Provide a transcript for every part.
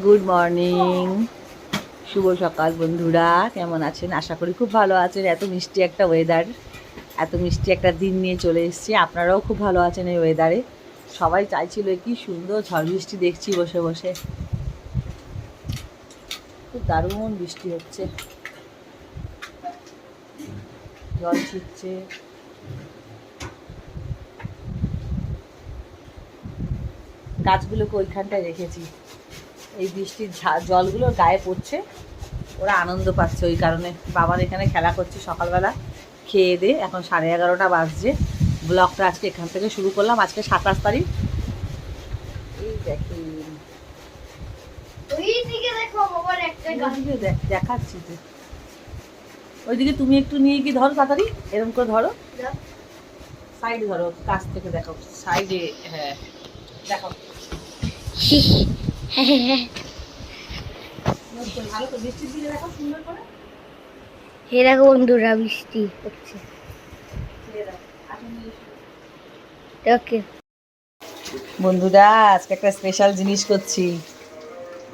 Good morning, শুভ সকাল বন্ধুরা। কেমন আছেন? আশা করি খুব ভালো আছেন। এত মিষ্টি একটা ওয়েদার, এত মিষ্টি একটা দিন নিয়ে চলে এসেছি। আপনারাও খুব ভালো আছেন এই ওয়েদারে। সবাই চাইছিল কি সুন্দর ঝড় বৃষ্টি দেখছি বসে বসে। খুব দারুণ বৃষ্টি হচ্ছে, জল ছিটছে। গাছগুলোকে ওইখানটায় রেখেছি, এই বৃষ্টির জলগুলো গায়ে পড়ছে, ওরা আনন্দ পাচ্ছে। ওই কারণে বাবার এখানে খেলা করছে সকালবেলা খেয়ে দিয়ে। এখন 11:30 বাজছে। ব্লগটা আজকে এখান থেকে শুরু করলাম। আজকে 27 তারিখ। এই দেখি দেখাচ্ছি তো। ওইদিকে তুমি একটু নিয়ে কি ধরো তাড়াতাড়ি, এরকম করে ধরো, সাইডে ধরো, কাছ থেকে দেখো সাইডে। হ্যাঁ দেখো, ভালো তো বৃষ্টির দিকে দেখো সুন্দর করে। হে দেখো বন্ধুরা, বৃষ্টি হচ্ছে। ওকে বন্ধুরা, আজকে একটা স্পেশাল জিনিস করছি।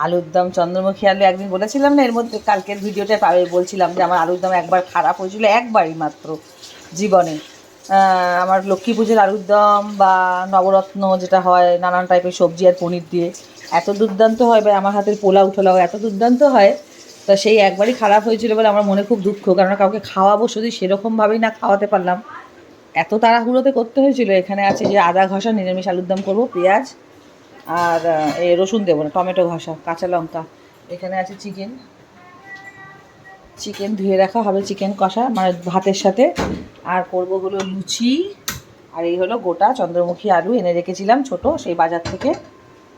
আলুর দম, চন্দ্রমুখী আলু। একদিন বলেছিলাম না, এর মধ্যে কালকের ভিডিওটা পাবে, বলছিলাম যে আমার আলুর দম একবার খারাপ হয়েছিল, একবারই মাত্র জীবনে। আমার লক্ষ্মী পুজোর আলুর দম বা নবরত্ন যেটা হয় নানান টাইপের সবজি আর পনির দিয়ে, এত দুর্দান্ত হয়, বা আমার হাতের পোলাও টোলাও এত দুর্দান্ত হয়। তো সেই একবারই খারাপ হয়েছিল বলে আমার মনে খুব দুঃখ, কারণ কাউকে খাওয়াবো শুধু সেরকমভাবেই না খাওয়াতে পারলাম। এত তাড়াহুড়োতে করতে হয়েছিল। এখানে আছে যে আদা ঘষা নিরামিষ আলুর দম করবো, পেঁয়াজ আর রসুন দেবো না, টমেটো ঘষা, কাঁচা লঙ্কা। এখানে আছে চিকেন, চিকেন ধুয়ে রাখা হবে, চিকেন কষা মানে ভাতের সাথে। আর করবো হলো লুচি। আর এই হলো গোটা চন্দ্রমুখী আলু এনে রেখেছিলাম ছোট, সেই বাজার থেকে।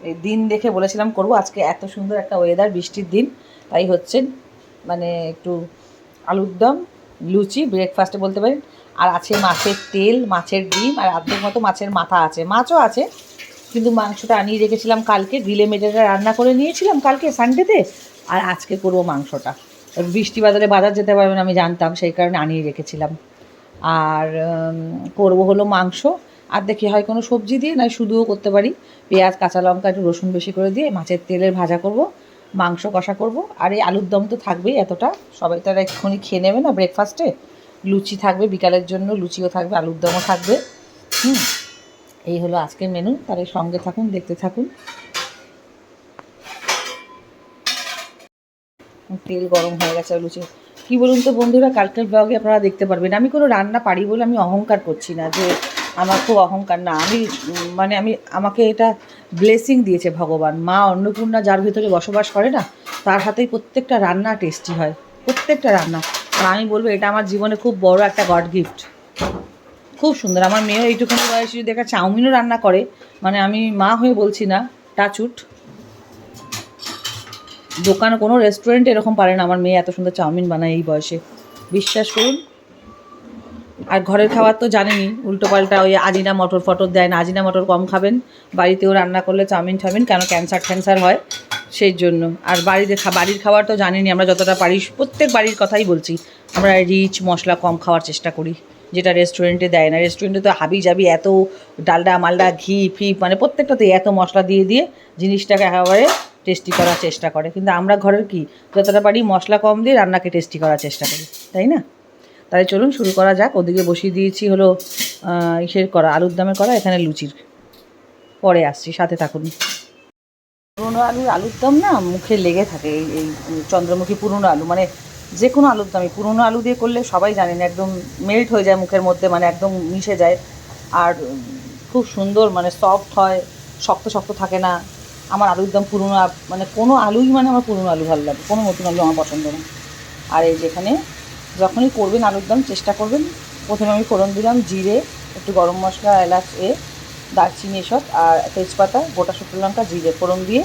এই দিন দেখে বলেছিলাম করব। আজকে এত সুন্দর একটা ওয়েদার, বৃষ্টির দিন, তাই হচ্ছে মানে একটু আলুর দম, লুচি, ব্রেকফাস্টে বলতে পারেন। আর আছে মাছের তেল, মাছের ডিম, আর অর্ধেক মতো মাছের মাথা আছে, মাছও আছে। কিন্তু মাংসটা আনিয়ে রেখেছিলাম কালকে, গ্রিলে মেটেটা রান্না করে নিয়েছিলাম কালকে সানডেতে। আর আজকে করবো মাংসটা। বৃষ্টি বাদলে বাজার যেতে পারবেন আমি জানতাম, সেই কারণে আনিয়ে রেখেছিলাম। আর করবো হলো মাংস। আর দেখি হয় কোনো সবজি দিয়ে, নয় শুধুও করতে পারি। পেঁয়াজ, কাঁচা লঙ্কা, একটু রসুন বেশি করে দিয়ে মাছের তেলের ভাজা করব, মাংস কষা করব। আর এই আলুর দম তো থাকবেই এতটা, সবাই তারা এক্ষুনি খেয়ে নেবে না ব্রেকফাস্টে। লুচি থাকবে বিকালের জন্য, লুচিও থাকবে, আলুর দমও থাকবে। এই হলো আজকের মেনু। তাদের সঙ্গে থাকুন, দেখতে থাকুন। তেল গরম হয়ে গেছে লুচি। কী বলুন তো বন্ধুরা, কালকের ব্লগে আপনারা দেখতে পারবেন আমি কোনো রান্না পারি বলে আমি অহংকার করছি না, যে আমার খুব অহংকার না। আমি মানে আমাকে এটা ব্লেসিং দিয়েছে ভগবান, মা অন্নপূর্ণা যার ভেতরে বসবাস করে না, তার হাতেই প্রত্যেকটা রান্না টেস্টি হয়, প্রত্যেকটা রান্না। আর আমি বলবো এটা আমার জীবনে খুব বড় একটা গড গিফট। খুব সুন্দর। আমার মেয়েও এইটুকুনি বয়সে যদি একটা চাউমিনও রান্না করে, মানে আমি মা হয়ে বলছি না, টাচুট, দোকানে কোনো রেস্টুরেন্টে এরকম পারে না আমার মেয়ে এত সুন্দর চাউমিন বানায় এই বয়সে, বিশ্বাস করুন। আর ঘরের খাবার তো জানেনই, উল্টোপাল্টা ওই আজিনা মটর ফটর দেয় না, আজিনা মটর কম খাবেন বাড়িতেও রান্না করলে চাউমিন ঠামিন, কেন ক্যান্সার হয় সেই জন্য। আর বাড়ির খাবার তো জানেনই, আমরা যতটা পারি, প্রত্যেক বাড়ির কথাই বলছি, আমরা রিচ মশলা কম খাওয়ার চেষ্টা করি, যেটা রেস্টুরেন্টে দেয় না। রেস্টুরেন্টে তো হাবি জাবি এত ডালডা মালডা ঘি ফি, মানে প্রত্যেকটাতে এত মশলা দিয়ে দিয়ে জিনিসটাকে একেবারে টেস্টি করার চেষ্টা করে। কিন্তু আমরা ঘরের কি যতটা পারি মশলা কম দিয়ে রান্নাকে টেস্টি করার চেষ্টা করি, তাই না? তাই চলুন শুরু করা যাক। ওদিকে বসিয়ে দিয়েছি হলো ইসের করা, আলুর দমের করা, এখানে লুচির। পরে আসছি, সাথে থাকুন। পুরনো আলুর দম না মুখে লেগে থাকে। এই চন্দ্রমুখী পুরনো আলু, মানে যে কোনো আলুর দমই পুরনো আলু দিয়ে করলে সবাই জানেন একদম মেল্ট হয়ে যায় মুখের মধ্যে, মানে একদম মিশে যায়। আর খুব সুন্দর, মানে সফট হয়, শক্ত শক্ত থাকে না। আমার আলুর দম পুরনো, মানে কোনো আলুই, মানে আমার পুরনো আলু ভালো লাগে, কোনো নতুন আলু আমার পছন্দ না। আর এই যেখানে যখনই করবেন আলুর দম চেষ্টা করবেন, প্রথমে আমি ফোড়ন দিলাম জিরে, একটু গরম মশলা, এলাচ, দারচিনি এসব, আর তেজপাতা, গোটা শুকনো লঙ্কা, জিরে ফোড়ন দিয়ে,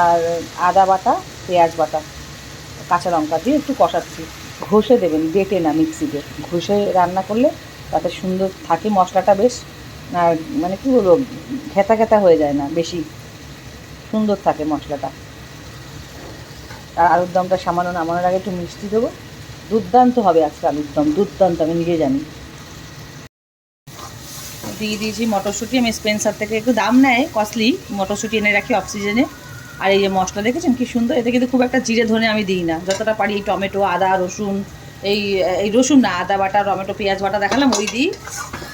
আর আদা বাটা, পেঁয়াজ বাটা, কাঁচা লঙ্কা দিয়ে একটু কষাচ্ছি। ঘষে দেবেন, বেটে না, মিক্সিতে ঘষে রান্না করলে তাতে সুন্দর থাকে মশলাটা বেশ। আর মানে কী বলবো, ঘেঁতা ঘেঁতা হয়ে যায় না, বেশি সুন্দর থাকে মশলাটা। আর আলুর দমটা সামান্য নামানোর আগে একটু মিষ্টি দেবো, দুর্দান্ত হবে আজকে আলুর দম, দুর্দান্ত, আমি নিজে জানি। দিয়ে দিয়েছি মটরশুঁটি, আমি স্পেন্সার থেকে, একটু দাম নেয় কস্টলি মটরশুঁটি, এনে রাখি অফ সিজনে। আর এই যে মশলা দেখেছেন কি সুন্দর, এতে কিন্তু খুব একটা জিরে ধনে আমি দিই না, যতটা পারি এই টমেটো আদা রসুন, এই রসুন না, আদা বাটা টমেটো পেঁয়াজ বাটা দেখালাম ওই দিই,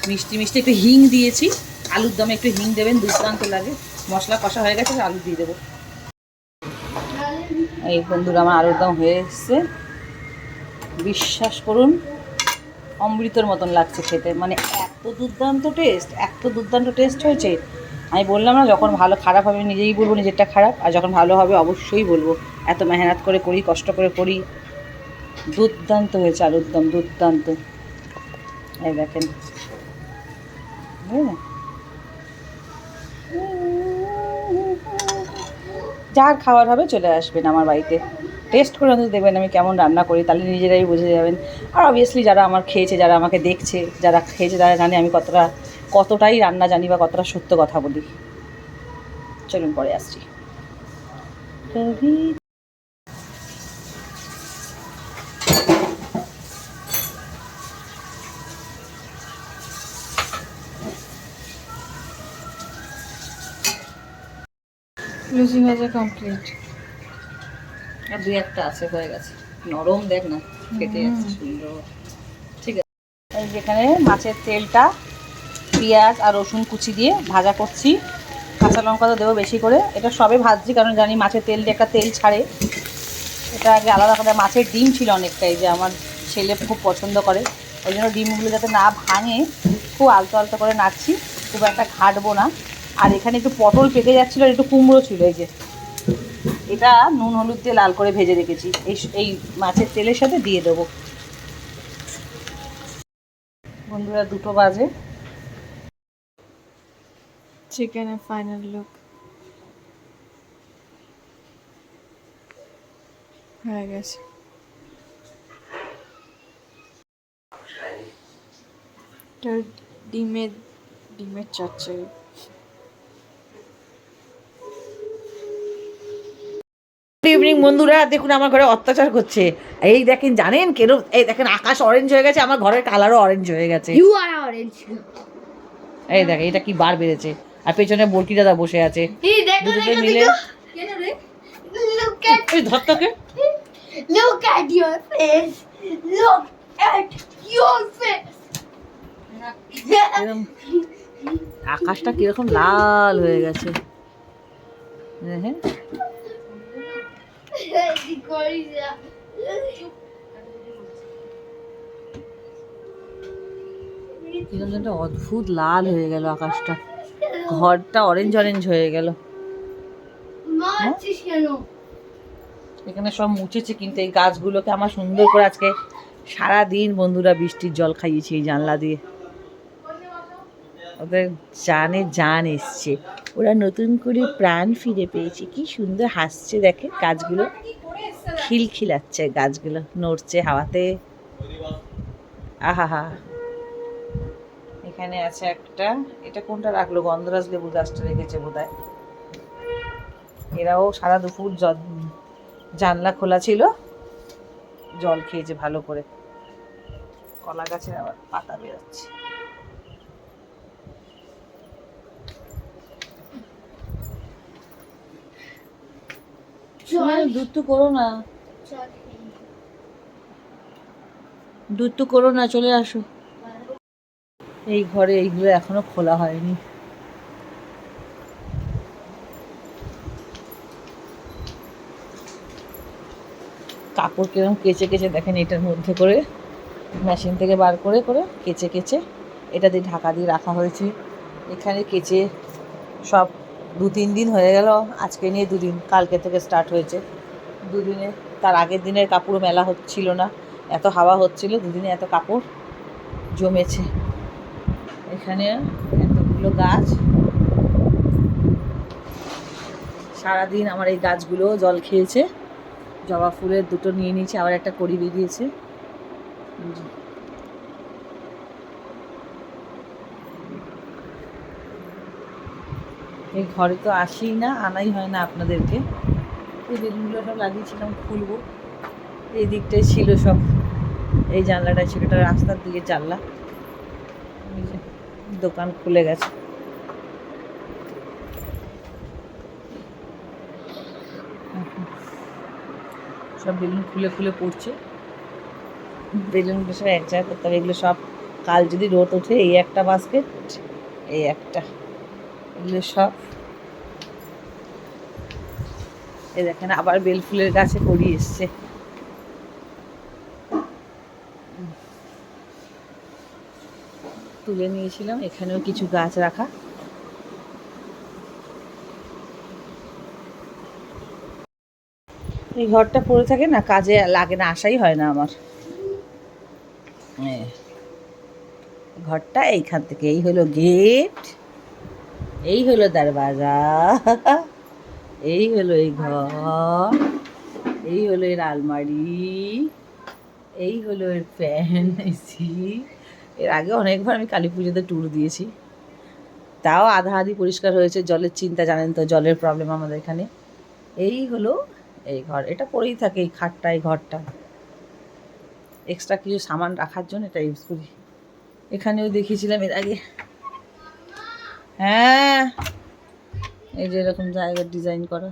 মিষ্টি মিষ্টি একটু হিং দিয়েছি, আলুর দমে একটু হিং দেবেন, দুর্দান্ত লাগে। মশলা কষা হয়ে গেছে, আলু দিয়ে দেবো। এই বন্ধুরা আমার আলুর দম হয়ে এসছে, বিশ্বাস করুন অমৃতর মতন লাগছে খেতে, মানে এত দুর্দান্ত টেস্ট হয়েছে। আমি বললাম না, যখন ভালো খারাপ হবে নিজেই বলবো নিজেরটা খারাপ, আর যখন ভালো হবে অবশ্যই বলবো, এত মেহনত করে করি, কষ্ট করে করি। দুর্দান্ত হয়েছে আলুর দম, দুর্দান্ত। এই দেখেন, যার খাবার হবে চলে আসবেন আমার বাড়িতে, টেস্ট করে অন্তত দেখবেন আমি কেমন রান্না করি, তাহলে নিজেরাই বুঝে যাবেন। আর অবভিয়াসলি যারা আমার খেয়েছে, যারা আমাকে দেখছে, যারা খেয়েছে তারা জানে আমি কতটাই রান্না জানি বা কতটা সত্য কথা বলি। চলুন পরে আসছি। লুচি ভাজা কমপ্লিট। আর দুই একটা আছে, হয়ে গেছে। নরম দেখ না, খেতে যাচ্ছে সুন্দর। ঠিক আছে, এই যেখানে মাছের তেলটা পেঁয়াজ আর রসুন কুচি দিয়ে ভাজা করছি, কাঁচা লঙ্কা তো দেবো বেশি করে। এটা সবে ভাজছি কারণ জানি মাছের তেল দিয়ে একটা তেল ছাড়ে, এটা আগে আলাদা করে। মাছের ডিম ছিল অনেকটাই, যে আমার ছেলে খুব পছন্দ করে, ওই জন্য ডিমগুলো যাতে না ভাঙে খুব আলতো আলতো করে নাড়ছি, খুব একটা ঘাটবো না। আর এখানে একটু পটল পেকে যাচ্ছিলো, আর একটু কুমড়ো ছিল, এই যে এটা নুন হলুদ দিয়ে লাল করে ভেজে রেখেছি, এই মাছের তেলের সাথে দিয়ে দেবো। বন্ধুরা 2টো বাজে। চিকেনের ফাইনাল লুক হয়ে গেছে। ডিমের চচ্চড়ি। গুড ইভিনিং বন্ধুরা, দেখুন আমার ঘরে অত্যাচার করছে। এই দেখেন, জানেন কেন? এই দেখেন আকাশ অরেঞ্জ হয়ে গেছে, আমার ঘরের কালারও অরেঞ্জ হয়ে গেছে। You are orange. এই দেখেন এটা কি বার বেড়েছে, আর পেছনে বলকি দাদা বসে আছে, দুটোকে মিলে। এই ধরতাকে Look at your face. Look at your face. এরকম আকাশটা কিরকম লাল হয়ে গেছে। হ্যাঁ, কিরকম একটা অদ্ভুত লাল হয়ে গেল আকাশটা, ঘরটা অরেঞ্জ হয়ে গেল। এখানে সব মুছেছে, কিন্তু এই গাছগুলোকে আমার সুন্দর করে আজকে সারাদিন বন্ধুরা বৃষ্টির জল খাইয়েছি এই জানলা দিয়ে। ওদের জান এসছে, ওরা নতুন করে প্রাণ ফিরে পেয়েছে, কি সুন্দর হাসছে দেখে, গাছগুলো খিলখিলাচ্ছে, গাছগুলো নড়ছে হাওয়াতে। আহা, এখানে আছে একটা, এটা কোনটা রাখলো, গন্ধরাজ লেবু গাছটা রেখেছে বোধহয়। এরাও সারা দুপুর জানলা খোলা ছিল, জল খেয়েছে ভালো করে। কলা গাছের আবার পাতা বেরোচ্ছে। দুধ তো করো না, চলে আসো। এই ঘরে এইগুলো এখনো খোলা হয়নি। কাপড় কিরকম কেচে দেখেন, এটার মধ্যে করে মেশিন থেকে বার করে কেচে এটা দিয়ে ঢাকা দিয়ে রাখা হয়েছে। এখানে কেচে সব 2-3 দিন হয়ে গেল, আজকে নিয়ে 2 দিন, কালকে থেকে স্টার্ট হয়েছে। 2 দিনে, তার আগের দিনের কাপড় মেলা হচ্ছিল না, এত হাওয়া হচ্ছিল, 2 দিনে এত কাপড় জমেছে। এখানে এতগুলো গাছ, সারাদিন আমার এই গাছগুলো জল খেয়েছে। জবা ফুলের 2টো নিয়ে নিয়েছে, আবার একটা কড়ি বেরিয়েছে। এই ঘরে তো আসেই না, আনাই হয় না আপনাদেরকে। এই বেলুনগুলো সব লাগিয়েছিলাম, খুলবো। এই দিকটাই ছিল সব, এই জানলাটা ছিল, এটা রাস্তার দিকে জানলা, দোকান খুলে গেছে। সব বেলুন খুলে খুলে পড়ছে, বেলুনগুলো সব এক জায়গায় করতে হবে। এগুলো সব কাল যদি রোদ ওঠে, এই একটা বাস্কেট, এই একটা, এগুলো সব। এই দেখেন আবার বেল ফুলের গাছে কড়ি এসছে। তুলে নিয়েছিলাম, এখানেও কিছু গাছ রাখা। এই ঘরটা পড়ে থাকে না, কাজে লাগে না, আসাই হয় না আমার। ঘরটা এইখান থেকে, এই হলো গেট, এই হলো দরওয়াজা, এই হলো এই ঘর, এই হলো এর আলমারি, এই হলো এর ফ্যান, এসি। এর আগে অনেকবার আমি কালী পুজোতে ট্যুর দিয়েছি, তাও আধা আধি পরিষ্কার হয়েছে। জলের চিন্তা, জানেন তো জলের প্রবলেম আমাদের এখানে। এই হলো এই ঘর, এটা পড়েই থাকে এই খাটটা, এই ঘরটা। এক্সট্রা কিছু সামান রাখার জন্য এটা ইউজ করি। এখানেও দেখিয়েছিলাম এর আগে। হ্যাঁ, এই যে এরকম জায়গার ডিজাইন করা।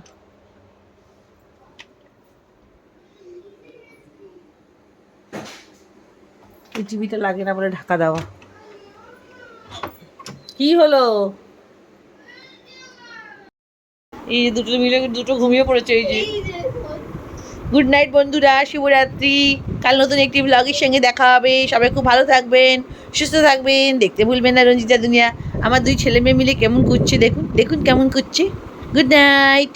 এই টিভিটা লাগে না বলে ঢাকা দেওয়া। কি হলো? এই যে দুটো মিলে দুটো ঘুমিয়ে পড়েছে। এই যে গুড নাইট বন্ধুরা, শুভরাত্রি। কাল নতুন একটি ব্লগের সঙ্গে দেখা হবে। সবাই খুব ভালো থাকবেন, সুস্থ থাকবেন। দেখতে ভুলবেন না রঞ্জিতা দুনিয়া। আমার দুই ছেলে মেয়ে মিলে কেমন করছে দেখুন, দেখুন কেমন করছে। Good night.